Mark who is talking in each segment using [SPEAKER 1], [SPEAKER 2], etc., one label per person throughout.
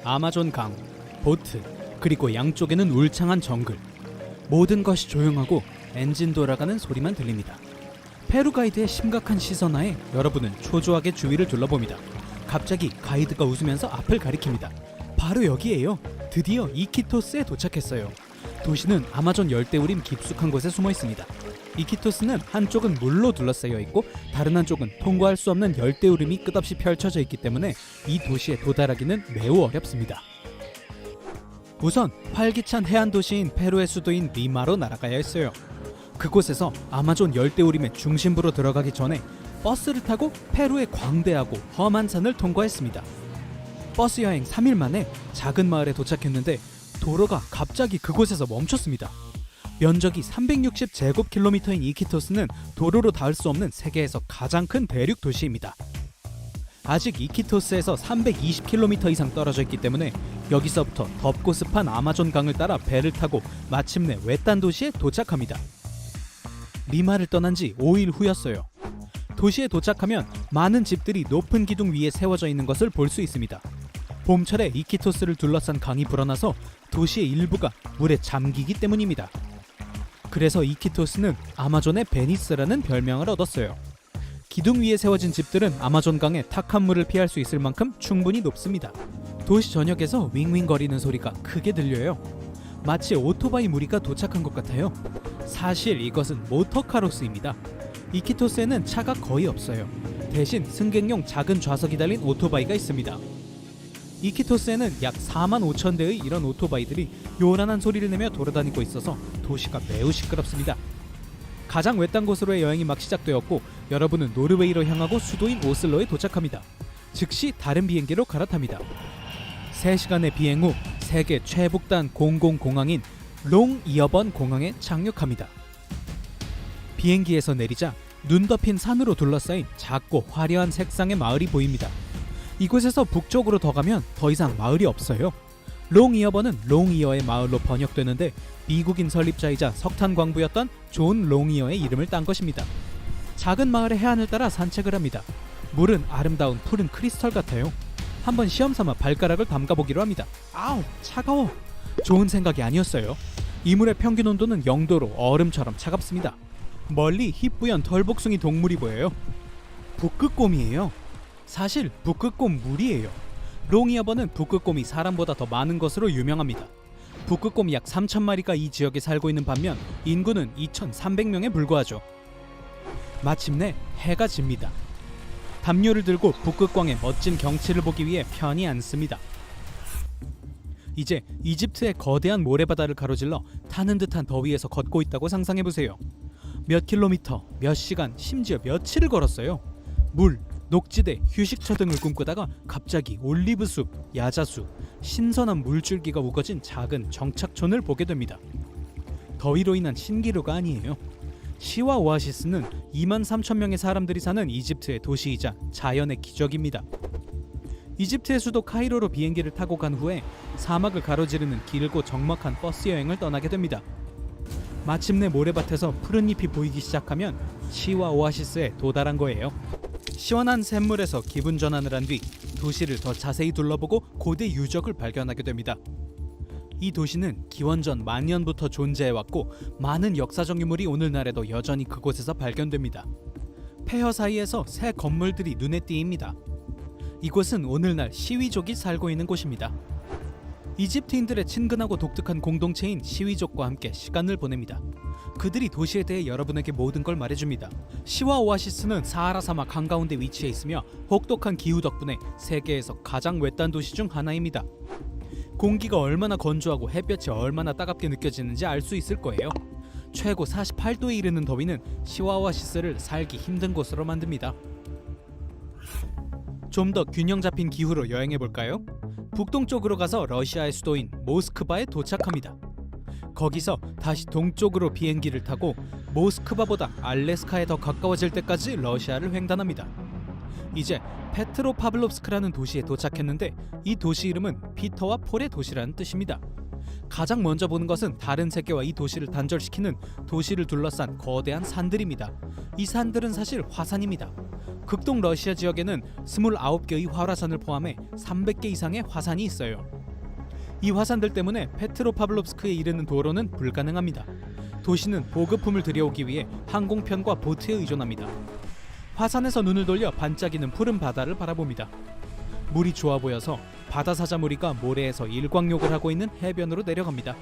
[SPEAKER 1] 아마존 강, 보트, 그리고 양쪽에는 울창한 정글. 모든 것이 조용하고 엔진 돌아가는 소리만 들립니다. 페루 가이드의 심각한 시선하에 여러분은 초조하게 주위를 둘러봅니다. 갑자기 가이드가 웃으면서 앞을 가리킵니다. 바로 여기에요. 드디어 이키토스에 도착했어요. 도시는 아마존 열대우림 깊숙한 곳에 숨어 있습니다. 이키토스는 한쪽은 물로 둘러싸여 있고 다른 한쪽은 통과할 수 없는 열대우림이 끝없이 펼쳐져 있기 때문에 이 도시에 도달하기는 매우 어렵습니다. 우선 활기찬 해안 도시인 페루의 수도인 리마로 날아가야 했어요. 그곳에서 아마존 열대우림의 중심부로 들어가기 전에 버스를 타고 페루의 광대하고 험한 산을 통과했습니다. 버스 여행 3일 만에 작은 마을에 도착했는데 도로가 갑자기 그곳에서 멈췄습니다. 면적이 360제곱킬로미터인 이키토스는 도로로 닿을 수 없는 세계에서 가장 큰 대륙 도시입니다. 아직 이키토스에서 320km 이상 떨어져 있기 때문에 여기서부터 덥고 습한 아마존 강을 따라 배를 타고 마침내 외딴 도시에 도착합니다. 리마를 떠난 지 5일 후였어요. 도시에 도착하면 많은 집들이 높은 기둥 위에 세워져 있는 것을 볼 수 있습니다. 봄철에 이키토스를 둘러싼 강이 불어나서 도시의 일부가 물에 잠기기 때문입니다. 그래서 이키토스는 아마존의 베니스라는 별명을 얻었어요. 기둥 위에 세워진 집들은 아마존 강의 탁한 물을 피할 수 있을 만큼 충분히 높습니다. 도시 전역에서 윙윙거리는 소리가 크게 들려요. 마치 오토바이 무리가 도착한 것 같아요. 사실 이것은 모터카로스입니다. 이키토스에는 차가 거의 없어요. 대신 승객용 작은 좌석이 달린 오토바이가 있습니다. 이키토스에는 약 45,000대의 이런 오토바이들이 요란한 소리를 내며 돌아다니고 있어서 도시가 매우 시끄럽습니다. 가장 외딴 곳으로의 여행이 막 시작되었고 여러분은 노르웨이로 향하고 수도인 오슬로에 도착합니다. 즉시 다른 비행기로 갈아탑니다. 3시간의 비행 후 세계 최북단 공공공항인 롱이어번 공항에 착륙합니다. 비행기에서 내리자 눈 덮인 산으로 둘러싸인 작고 화려한 색상의 마을이 보입니다. 이곳에서 북쪽으로 더 가면 더 이상 마을이 없어요. 롱이어번은 롱이어의 마을로 번역되는데 미국인 설립자이자 석탄 광부였던 존 롱이어의 이름을 딴 것입니다. 작은 마을의 해안을 따라 산책을 합니다. 물은 아름다운 푸른 크리스털 같아요. 한번 시험삼아 발가락을 담가보기로 합니다. 아우, 차가워. 좋은 생각이 아니었어요. 이 물의 평균 온도는 0도로 얼음처럼 차갑습니다. 멀리 희뿌연 털복숭이 동물이 보여요. 북극곰이에요. 사실 북극곰 물이에요. 롱이어번은 북극곰이 사람보다 더 많은 것으로 유명합니다. 북극곰 약 3,000마리가 이 지역에 살고 있는 반면 인구는 2,300명에 불과하죠. 마침내 해가 집니다. 담요를 들고 북극광의 멋진 경치를 보기 위해 편히 앉습니다. 이제 이집트의 거대한 모래바다를 가로질러 타는 듯한 더위에서 걷고 있다고 상상해보세요. 몇 킬로미터, 몇 시간, 심지어 며칠을 걸었어요. 물, 녹지대, 휴식처 등을 꿈꾸다가 갑자기 올리브숲, 야자수, 신선한 물줄기가 우거진 작은 정착촌을 보게 됩니다. 더위로 인한 신기루가 아니에요. 시와 오아시스는 23,000명의 사람들이 사는 이집트의 도시이자 자연의 기적입니다. 이집트의 수도 카이로로 비행기를 타고 간 후에 사막을 가로지르는 길고 적막한 버스 여행을 떠나게 됩니다. 마침내 모래밭에서 푸른 잎이 보이기 시작하면 시와 오아시스에 도달한 거예요. 시원한 샘물에서 기분 전환을 한 뒤 도시를 더 자세히 둘러보고 고대 유적을 발견하게 됩니다. 이 도시는 기원전 만년부터 존재해왔고 많은 역사적 유물이 오늘날에도 여전히 그곳에서 발견됩니다. 폐허 사이에서 새 건물들이 눈에 띄입니다. 이곳은 오늘날 시위족이 살고 있는 곳입니다. 이집트인들의 친근하고 독특한 공동체인 시위족과 함께 시간을 보냅니다. 그들이 도시에 대해 여러분에게 모든 걸 말해줍니다. 시와 오아시스는 사하라 사막 한가운데 위치해 있으며 혹독한 기후 덕분에 세계에서 가장 외딴 도시 중 하나입니다. 공기가 얼마나 건조하고 햇볕이 얼마나 따갑게 느껴지는지 알 수 있을 거예요. 최고 48도에 이르는 더위는 시와 오아시스를 살기 힘든 곳으로 만듭니다. 좀 더 균형 잡힌 기후로 여행해볼까요? 북동쪽으로 가서 러시아의 수도인 모스크바에 도착합니다. 거기서 다시 동쪽으로 비행기를 타고 모스크바보다 알래스카에 더 가까워질 때까지 러시아를 횡단합니다. 이제 페트로파블롭스크라는 도시에 도착했는데 이 도시 이름은 피터와 폴의 도시라는 뜻입니다. 가장 먼저 보는 것은 다른 세계와 이 도시를 단절시키는 도시를 둘러싼 거대한 산들입니다. 이 산들은 사실 화산입니다. 극동 러시아 지역에는 29개의 활화산을 포함해 300개 이상의 화산이 있어요. 이 화산들 때문에 페트로파블롭스크에 이르는 도로는 불가능합니다. 도시는 보급품을 들여오기 위해 항공편과 보트에 의존합니다. 화산에서 눈을 돌려 반짝이는 푸른 바다를 바라봅니다. 물이 좋아 보여서 바다사자 무리가 모래에서 일광욕을 하고 있는 해변으로 내려갑니다.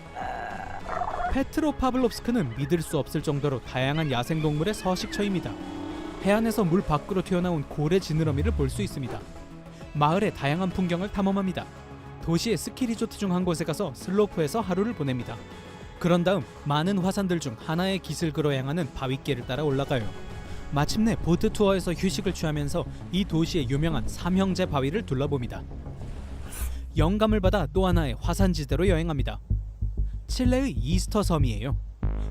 [SPEAKER 1] 페트로파블롭스크는 믿을 수 없을 정도로 다양한 야생동물의 서식처입니다. 해안에서 물 밖으로 튀어나온 고래 지느러미를 볼 수 있습니다. 마을의 다양한 풍경을 탐험합니다. 도시의 스키 리조트 중 한 곳에 가서 슬로프에서 하루를 보냅니다. 그런 다음 많은 화산들 중 하나의 기슭으로 향하는 바위길을 따라 올라가요. 마침내 보트 투어에서 휴식을 취하면서 이 도시의 유명한 삼형제 바위를 둘러봅니다. 영감을 받아 또 하나의 화산지대로 여행합니다. 칠레의 이스터 섬이에요.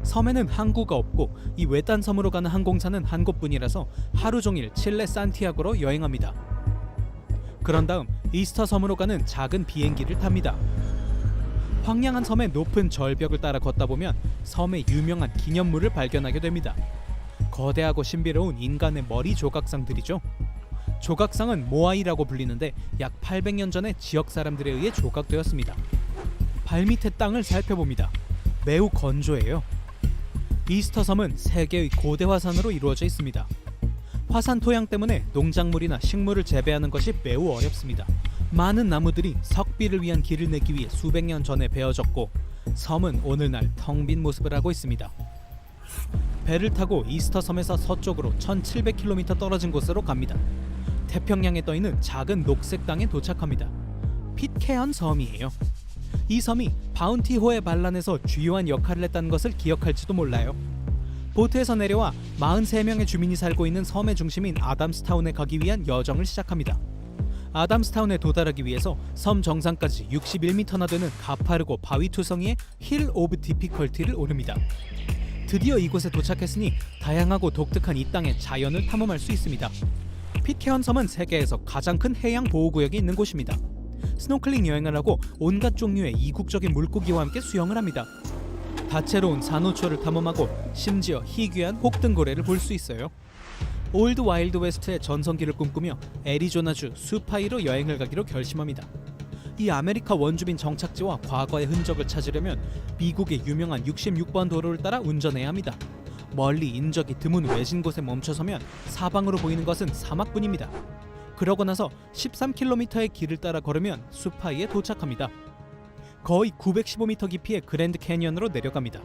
[SPEAKER 1] 섬에는 항구가 없고 이 외딴 섬으로 가는 항공사는 한 곳뿐이라서 하루 종일 칠레 산티아고로 여행합니다. 그런 다음 이스터 섬으로 가는 작은 비행기를 탑니다. 황량한 섬의 높은 절벽을 따라 걷다 보면 섬의 유명한 기념물을 발견하게 됩니다. 거대하고 신비로운 인간의 머리 조각상들이죠. 조각상은 모아이라고 불리는데 약 800년 전에 지역 사람들에 의해 조각되었습니다. 발밑의 땅을 살펴봅니다. 매우 건조해요. 이스터 섬은 3개의 고대 화산으로 이루어져 있습니다. 화산 토양 때문에 농작물이나 식물을 재배하는 것이 매우 어렵습니다. 많은 나무들이 석비를 위한 길을 내기 위해 수백 년 전에 베어졌고 섬은 오늘날 텅 빈 모습을 하고 있습니다. 배를 타고 이스터 섬에서 서쪽으로 1700km 떨어진 곳으로 갑니다. 태평양에 떠있는 작은 녹색 땅에 도착합니다. 핏케언 섬이에요. 이 섬이 바운티호의 반란에서 주요한 역할을 했다는 것을 기억할지도 몰라요. 보트에서 내려와 43명의 주민이 살고 있는 섬의 중심인 아담스타운에 가기 위한 여정을 시작합니다. 아담스타운에 도달하기 위해서 섬 정상까지 61m나 되는 가파르고 바위투성이의 힐 오브 디피컬티를 오릅니다. 드디어 이곳에 도착했으니 다양하고 독특한 이 땅의 자연을 탐험할 수 있습니다. 핏케언 섬은 세계에서 가장 큰 해양 보호구역이 있는 곳입니다. 스노클링 여행을 하고 온갖 종류의 이국적인 물고기와 함께 수영을 합니다. 다채로운 산호초를 탐험하고 심지어 희귀한 혹등고래를 볼 수 있어요. 올드 와일드 웨스트의 전성기를 꿈꾸며 애리조나주 수파이로 여행을 가기로 결심합니다. 이 아메리카 원주민 정착지와 과거의 흔적을 찾으려면 미국의 유명한 66번 도로를 따라 운전해야 합니다. 멀리 인적이 드문 외진 곳에 멈춰서면 사방으로 보이는 것은 사막뿐입니다. 그러고 나서 13km의 길을 따라 걸으면 수파이에 도착합니다. 거의 915m 깊이의 그랜드 캐니언으로 내려갑니다.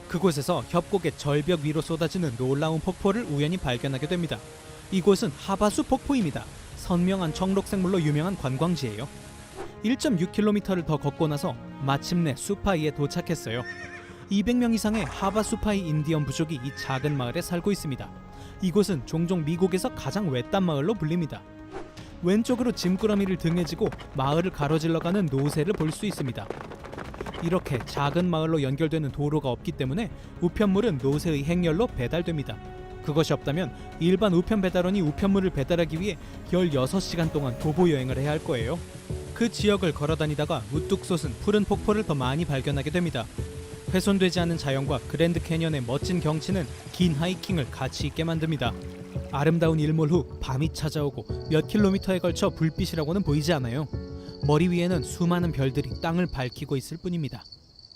[SPEAKER 1] 그곳에서 협곡의 절벽 위로 쏟아지는 놀라운 폭포를 우연히 발견하게 됩니다. 이곳은 하바수 폭포입니다. 선명한 청록색물로 유명한 관광지예요. 1.6km를 더 걷고 나서 마침내 수파이에 도착했어요. 200명 이상의 하바수파이 인디언 부족이 이 작은 마을에 살고 있습니다. 이곳은 종종 미국에서 가장 외딴 마을로 불립니다. 왼쪽으로 짐꾸러미를 등에 지고 마을을 가로질러 가는 노새를 볼 수 있습니다. 이렇게 작은 마을로 연결되는 도로가 없기 때문에 우편물은 노새의 행렬로 배달됩니다. 그것이 없다면 일반 우편 배달원이 우편물을 배달하기 위해 16시간 동안 도보 여행을 해야 할 거예요. 그 지역을 걸어다니다가 우뚝 솟은 푸른 폭포를 더 많이 발견하게 됩니다. 훼손되지 않은 자연과 그랜드 캐니언의 멋진 경치는 긴 하이킹을 가치 있게 만듭니다. 아름다운 일몰 후 밤이 찾아오고 몇 킬로미터에 걸쳐 불빛이라고는 보이지 않아요. 머리 위에는 수많은 별들이 땅을 밝히고 있을 뿐입니다.